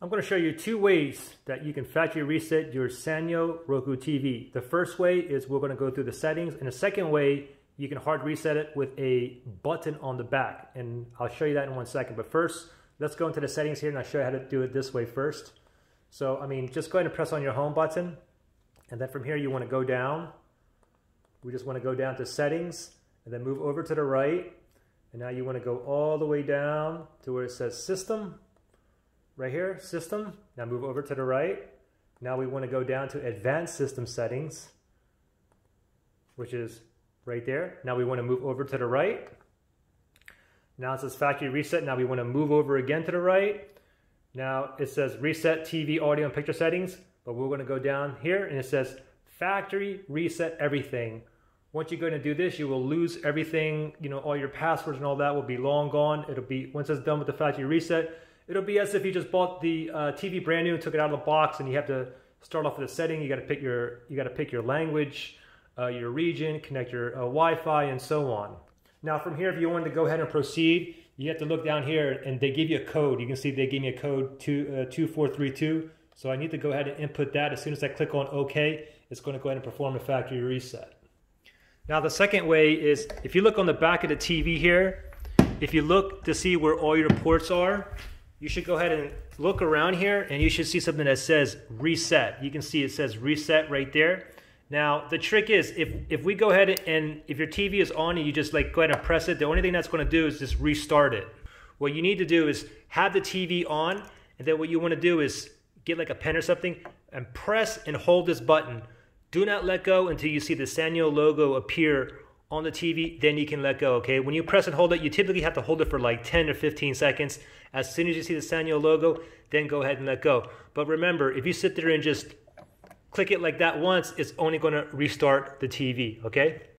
I'm going to show you two ways that you can factory reset your Sanyo Roku TV. The first way is we're going to go through the settings, and the second way, you can hard reset it with a button on the back, and I'll show you that in 1 second. But first, let's go into the settings here, and I'll show you how to do it this way first. So, just go ahead and press on your home button, and then from here you want to go down. We just want to go down to settings, and then move over to the right, and now you want to go all the way down to where it says system. Right here, system. Now move over to the right. Now we want to go down to advanced system settings, which is right there. Now we want to move over to the right. Now it says factory reset. Now we want to move over again to the right. Now it says reset TV audio and picture settings, but we're going to go down here and it says factory reset everything. Once you're going to do this, you will lose everything, all your passwords and all that will be long gone. It'll be, once it's done with the factory reset, it'll be as if you just bought the TV brand new and took it out of the box, and you have to start off with a setting. You got to pick your language, your region, connect your Wi-Fi, and so on. Now from here, if you wanted to go ahead and proceed, you have to look down here, and they give you a code. You can see they gave me a code 2432. So I need to go ahead and input that. As soon as I click on OK, it's going to go ahead and perform a factory reset. Now the second way is, if you look on the back of the TV here, if you look to see where all your ports are, you should go ahead and look around here, and you should see something that says reset. You can see it says reset right there. Now the trick is, if we go ahead and if your TV is on and you just go ahead and press it, the only thing that's going to do is just restart it. What you need to do is have the TV on, and then what you want to do is get like a pen or something and press and hold this button. Do not let go until you see the Sanyo logo appear on the TV, then you can let go, okay? When you press and hold it, you typically have to hold it for like 10 or 15 seconds. As soon as you see the Sanyo logo, then go ahead and let go. But remember, if you sit there and just click it like that once, it's only gonna restart the TV, okay?